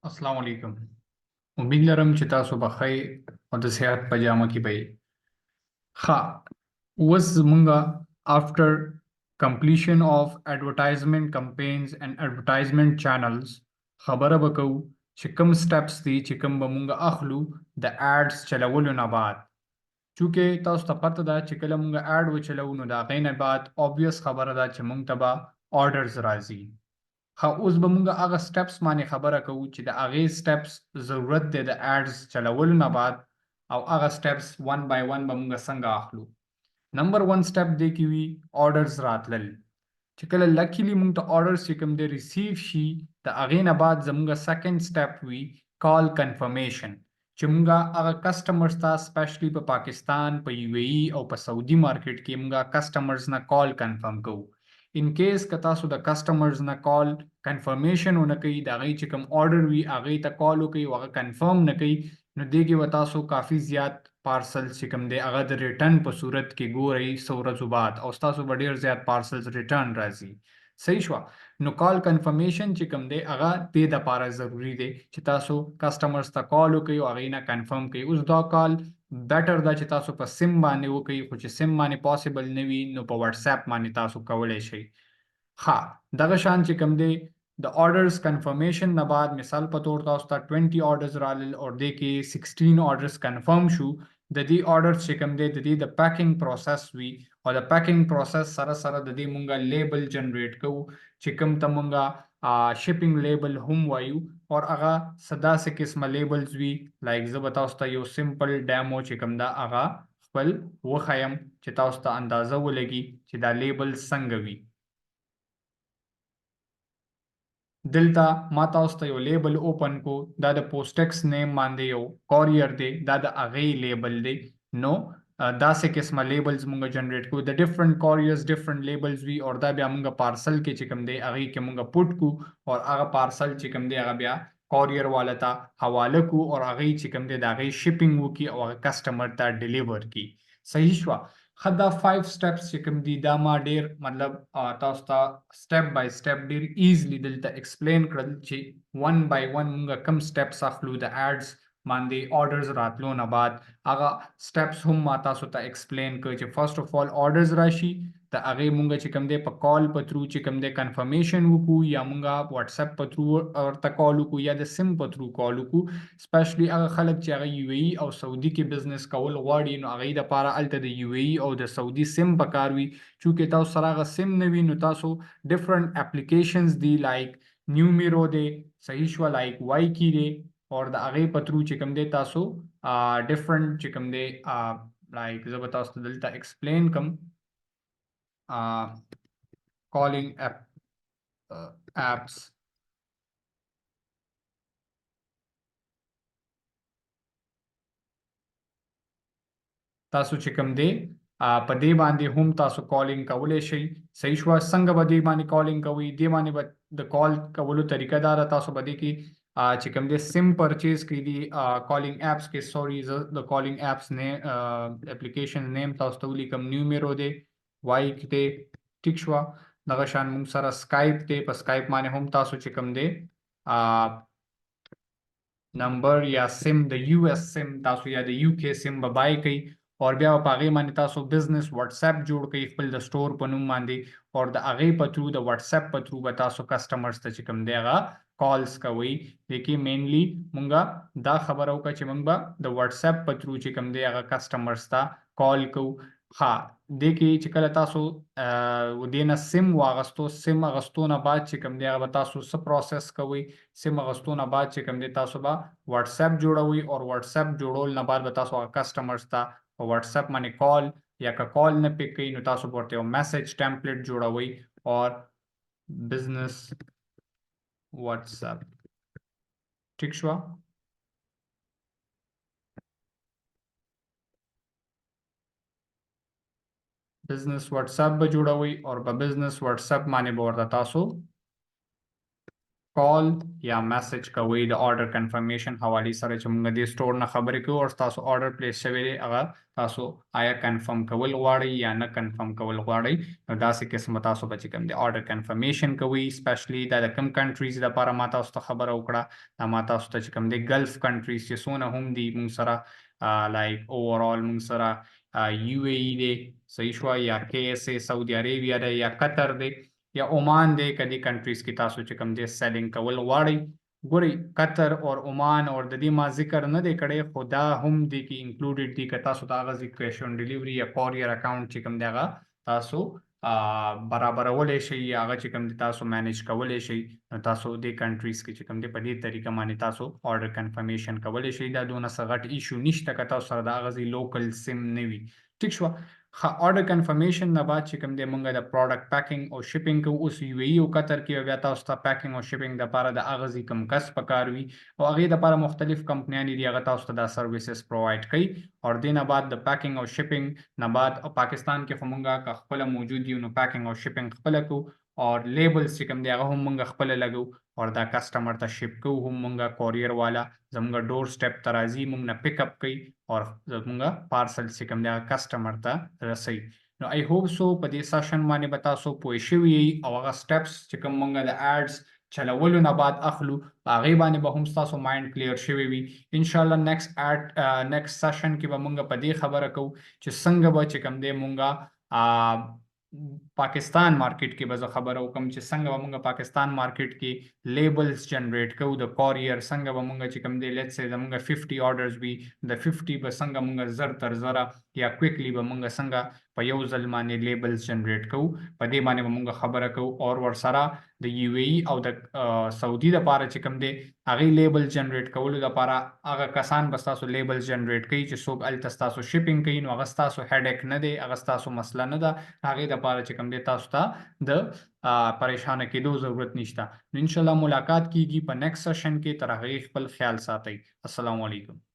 अस्सलाम वालेकुम। उम्मीद लरम چې تاسو به خیر او د صحت په جامه کې به ښه اوس زمونږه after completion of advertisement campaigns and advertisement channels خبره به کوو چې کوم steps دي چې کوم به مونږ اخلو د ads چلولو نه بعد چونکه تاسو ته پته ده چې کله مونږ ad وچلو نو د هغې نه بعد obvious خبره ده چې مونږ ته به orders راځي. ها اوس به مونږ هغه سټپس باندې خبره کوو چې د هغې سټپس ضرورت دی د اډز چلولو نه بعد او هغه سټپس ون بای ون به مونږ څنګه اخلو. نمبر 1 سټپ دی کې وي اورډرز راتلل چې کله لکیلی مونږ ته اورډرز چې کوم دی ریسیو شي د هغې نه بعد زمونږ سیکنډ سټپ وي کال کنفرمیشن چې مونږ هغه کسټمرز ته سپیشلی په پاکستان په یو ای او په سعودي مارکیټ کې مونږ کسټمرز نه کال کنفرم کوو. ان کیس که تاسو د کسټمرز نه کال کنفرمیشن ونه کوي د هغې چې کوم اورډر وي هغې ته کال وکړئ او هغه کنفرم نه کوي نو دې کې به تاسو کافي زیات پارسلز چې کوم دی هغه د ریټرن په صورت کې ګورئ څو ورځو بعد او ستاسو به ډېر زیات پارسلز ریټرن راځي. صحیح شوه نو کال کنفرمیشن چې کوم دی هغه دې دپاره ضروري دی چې تاسو کسټمرز ته کال وکړئ او هغې نه کنفرم کړئ. اوس دا کال بیټر ده چې تاسو په سیم باندې وکړئ خو چې سیم باندې پاسبل نه وي نو په واتس اپ باندې تاسو کولی شئ. ها دغه شان چې کوم دی د اورډرز کنفرمیشن نه بعد مثال په تور تاسو ته 20 اورډرز رالل او دې کې 16 اورډرز کنفرم شو د دې اورډرز چې کوم دی د دې د پیکینګ پروسس وي او د پیکینګ پروسس سره سره د دې مونږه لیبل جنریټ کوو چې کوم ته مونږه شپینګ لیبل هم وایو او هغه صدا سه قسمه لیبلز وي لایک زه به تاسو ته یو سمپل ډیمو چې کوم دا هغه خپل وښیم چې تاسو ته اندازه ولګي چې دا لیبل څنګه وي. دلته ما تاسو ته یو لیبل اوپن کو دا د پوسټکس نیم باندې یو کوریر دی دا د هغې لیبل دی نو داسې قسمه لیبلز مونږ جنریټ کوو د ډیفرنٹ کوریرز ډیفرنٹ لیبلز وي او دا بیا مونږ پارسل کې چې کوم دی هغې کې مونږ پټ کو او هغه پارسل چې کوم دی هغه بیا کوریر والا ته حواله کو او هغې چې کوم دی د هغې شپینګ وکړي او هغه کسټمر ته ډیلیور کړي. صحیح شوه ښه دا 5 سټپس چې کوم دي دا ما ډېر مطلب تاسو ته سټپ بای سټپ ډېر ایزلی دلته ایکسپلین کړل چې ون بای ون مونږ کوم سټپس اخلو د اډز باندې اورډرز راتلو نه بعد هغه سټپس هم ما تاسو ته ایکسپلین کړ چې فرست اف آل اورډرز راشي د هغې مونږ چې کوم دی په کال په تھرو چې کوم دی کنفرمیشن وکړو یا مونږ واتس اپ په تھرو ورته کال وکړو یا د سیم په تھرو کال وکړو سپیشلی هغه خلک چې هغه یو ای او سعودي کې بزنس کول غواړي نو هغې دپاره هلته د یو ای او د سعودي سیم پکار وي چونکې تاسو سره هغه سیم نه وي نو تاسو ډفرنٹ اپلیکیشنز دي لایک نیومیرو دی صحیح شوه لایک وای کی دی او د هغې په تھرو چې کوم دی تاسو ډفرنٹ چې کوم دی لایک زه به تاسو ته دلته ایکسپلین کړم calling apps تاسو چې کوم دی په دې باندې هم تاسو کالینګ کولی شئ. صحیح شوه څنګه به دې باندې کالینګ کوئ دې باندې به د کال کولو طریقه دا ده تاسو به دې کې چې کوم دی سیم پرچیز کړي دي کالینګ اپس کې سوري زه د کالینګ اپس نه اپلیکیشن نیم تاسو ته ولیکم نیومیرو دی وای دی ټیک شوه دغه شان موږ سره سکایپ دی په سکایپ باندې هم تاسو چې کوم دی نمبر یا سیم د یو ایس سیم تاسو یا د یو کې سیم به بای کوئ او بیا په هغې باندې تاسو بزنس واتس اپ جوړ کړئ خپل د سټور په نوم باندې او د هغې په تھرو د واتس اپ په تھرو به تاسو کسټمرز ته چې کوم دی هغه کالز کوئ. دې کې مینلی مونږه دا خبره وکړه چې مونږ به د واتس اپ په تھرو چې کوم دی هغه کسټمرز ته کال کوو. ها دې کې چې کله تاسو دې نه سیم واغستو سیم اغستو نه بعد چې کوم دی هغه به تاسو څه پروسس کوئ سیم اغستو نه بعد چې کوم دی تاسو به واتس اپ جوړوئ او واتس اپ جوړول نه بعد به تاسو هغه کسټمرز ته په واتس اپ باندې کال یا که کال نه پک کوي نو تاسو ورته یو میسج ټمپلیټ جوړوئ او بزنس واتس اپ ٹھیک شوه بزنس واتس اپ به جوړوئ او په بزنس واتس اپ باندې به ورته تاسو کال یا میسج کوئ د آرډر کنفرمیشن حوالې سره چې موږ د سٹور نه خبرې کوو او تاسو آرډر پلیس شوی دی هغه تاسو آیا کنفرم کول غواړئ یا نه کنفرم کول غواړئ نو داسې قسم تاسو به چې کوم دی آرډر کنفرمیشن کوئ سپیشلی دا د کوم کنټریز لپاره ما تاسو ته خبره وکړه دا ما تاسو ته چې کوم دی ګلف کنټریز چې څونه هم دي موږ سره لایک اوورال موږ سره یو ای ای دی صحیح شوه یا کې اس ای سعودي عربیا دی یا قطر دی یا عمان دی کدي کنټریز کې تاسو چې کوم دی سیلینګ کول غواړئ ګورئ قطر او عمان او د دې ما ذکر نه دی کړی خو دا هم دی کې انکلوډډ دي که تاسو د هغه کیش آن ډیلیوري یا کوریر اکاونټ چې کوم دی هغه تاسو برابرولی شئ یا هغه چې کوم دی تاسو مینیج کولی شئ نو تاسو دې کنټریز کې چې کوم دی په دې طریقه باندې تاسو آرډر کنفرمیشن کولی شئ دا دونه څه غټ ایشو نشته که تاسو سره د هغه لوکل سیم نه وي ټیک شوه آرډر کنفرمیشن نه بعد چې کوم دی موږ د پروډکټ پیکینګ او شپینګ کوو اوس یو ای او قطر کې بیا تاسو ته پیکینګ او شپینګ دپاره د هغه کوم کس پکار وي او هغې دپاره مختلف کمپنیانې دي هغه تاسو ته دا سروسز پرووایډ کوي او دې نه بعد د پیکینګ او شپینګ نه بعد پاکستان کې خو موږ که خپله موجود یو نو پیکینګ او شپینګ خپله کوو او لیبلز چې کوم دی هغه هم موږ خپله لګو او دا کسټمر ته شپ کوو هم موږ کوریر والا زموږ ډور سټیپ ته راځي موږ نه پک اپ کوي او زموږ پارسل چې کوم دی هغه کسټمر ته رسوي نو آی هوپ سو په دې سیشن باندې به تاسو پوه شوي یئ او هغه سټیپس چې کوم موږ د ایډز چلولو نه بعد اخلو هغې باندې به هم ستاسو مایند کلیر شوی وي انشاءالله نیکسټ سیشن کې به موږ په دې خبره کوو چې څنګه به چې کوم دی موږ پاکستان مارکیټ کې به زه خبره وکم چې څنګه به موږ پاکستان مارکیټ کې لیبلز جنریټ کوو د کوریر څنګه به موږ چې کوم دی لیټس سي زموږ 50 آرډرز وي د 50 به څنګه موږ زر تر زره یا کویکلی به موږ څنګه په یو ځل باندې لیبلز جنریټ کوو په دې باندې به موږ خبره کوو او ورسره د یو ای او د سعودي دپاره چې کوم دی هغې لیبل جنریټ کولو دپاره هغه کسان به ستاسو لیبل جنریټ کوي چې څوک هلته ستاسو شپینګ کوي نو هغه ستاسو هیډیک نه دی هغه ستاسو مسله نه ده هغې دپاره چې کوم دی تاسو ته د پریشانه کېدو ضرورت نشته نو انشاءالله ملاقات کیږي په نیکسټ سیشن کې تر هغې خپل خیال ساتئ السلام علیکم